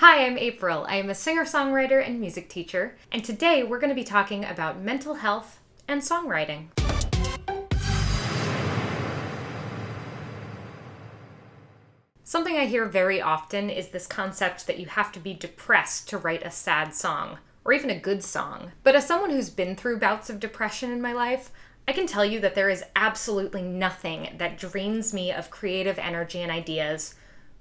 Hi, I'm April. I am a singer-songwriter and music teacher, and today we're going to be talking about mental health and songwriting. Something I hear very often is this concept that you have to be depressed to write a sad song, or even a good song. But as someone who's been through bouts of depression in my life, I can tell you that there is absolutely nothing that drains me of creative energy and ideas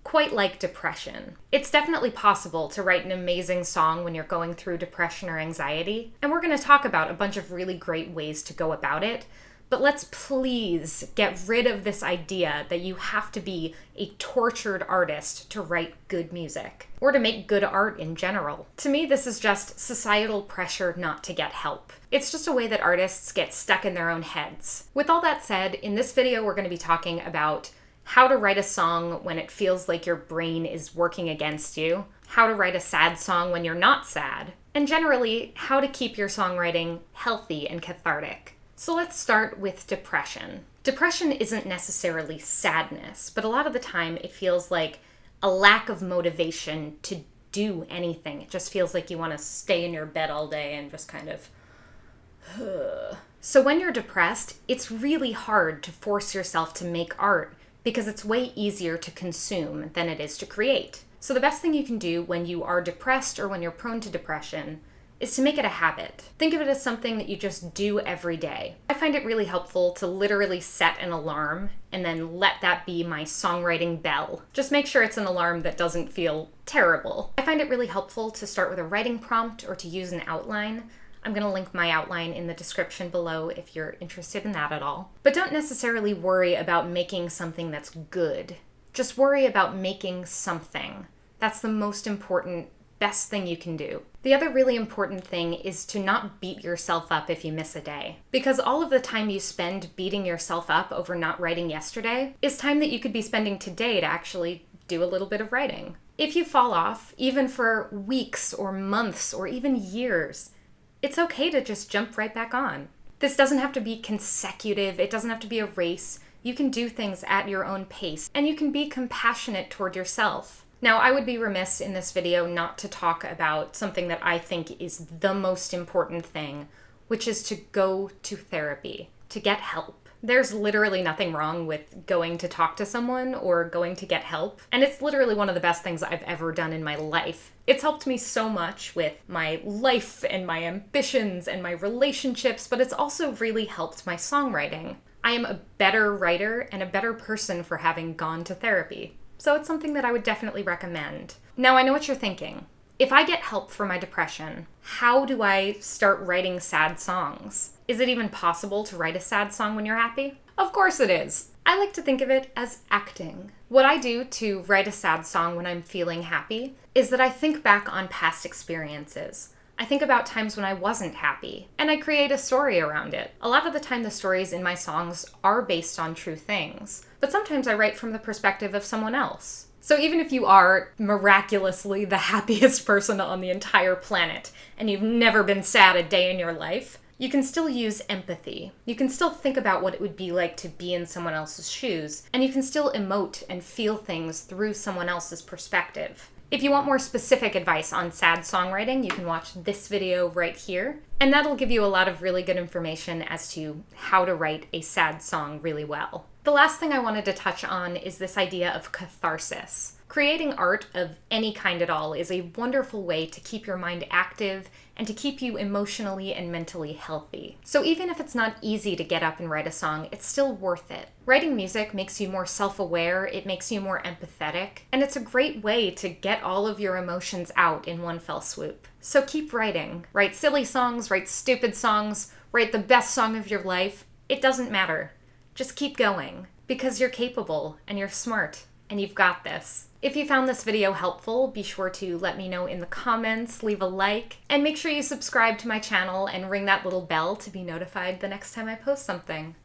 quite like depression. It's definitely possible to write an amazing song when you're going through depression or anxiety, and we're going to talk about a bunch of really great ways to go about it, but let's please get rid of this idea that you have to be a tortured artist to write good music, or to make good art in general. To me, this is just societal pressure not to get help. It's just a way that artists get stuck in their own heads. With all that said, in this video we're going to be talking about how to write a song when it feels like your brain is working against you, how to write a sad song when you're not sad, and generally, how to keep your songwriting healthy and cathartic. So let's start with depression. Depression isn't necessarily sadness, but a lot of the time it feels like a lack of motivation to do anything. It just feels like you want to stay in your bed all day and just kind of So when you're depressed, it's really hard to force yourself to make art because it's way easier to consume than it is to create. So the best thing you can do when you are depressed or when you're prone to depression is to make it a habit. Think of it as something that you just do every day. I find it really helpful to literally set an alarm and then let that be my songwriting bell. Just make sure it's an alarm that doesn't feel terrible. I find it really helpful to start with a writing prompt or to use an outline. I'm going to link my outline in the description below if you're interested in that at all. But don't necessarily worry about making something that's good. Just worry about making something. That's the most important, best thing you can do. The other really important thing is to not beat yourself up if you miss a day. Because all of the time you spend beating yourself up over not writing yesterday is time that you could be spending today to actually do a little bit of writing. If you fall off, even for weeks or months or even years, it's okay to just jump right back on. This doesn't have to be consecutive. It doesn't have to be a race. You can do things at your own pace, and you can be compassionate toward yourself. Now, I would be remiss in this video not to talk about something that I think is the most important thing, which is to go to therapy, to get help. There's literally nothing wrong with going to talk to someone or going to get help, and it's literally one of the best things I've ever done in my life. It's helped me so much with my life and my ambitions and my relationships, but it's also really helped my songwriting. I am a better writer and a better person for having gone to therapy, so it's something that I would definitely recommend. Now, I know what you're thinking. If I get help for my depression, how do I start writing sad songs? Is it even possible to write a sad song when you're happy? Of course it is. I like to think of it as acting. What I do to write a sad song when I'm feeling happy is that I think back on past experiences. I think about times when I wasn't happy, and I create a story around it. A lot of the time the stories in my songs are based on true things, but sometimes I write from the perspective of someone else. So even if you are miraculously the happiest person on the entire planet, and you've never been sad a day in your life, you can still use empathy. You can still think about what it would be like to be in someone else's shoes, and you can still emote and feel things through someone else's perspective. If you want more specific advice on sad songwriting, you can watch this video right here, and that'll give you a lot of really good information as to how to write a sad song really well. The last thing I wanted to touch on is this idea of catharsis. Creating art of any kind at all is a wonderful way to keep your mind active and to keep you emotionally and mentally healthy. So even if it's not easy to get up and write a song, it's still worth it. Writing music makes you more self-aware, it makes you more empathetic, and it's a great way to get all of your emotions out in one fell swoop. So keep writing. Write silly songs, write stupid songs, write the best song of your life. It doesn't matter. Just keep going, because you're capable and you're smart and you've got this. If you found this video helpful, be sure to let me know in the comments, leave a like, and make sure you subscribe to my channel and ring that little bell to be notified the next time I post something.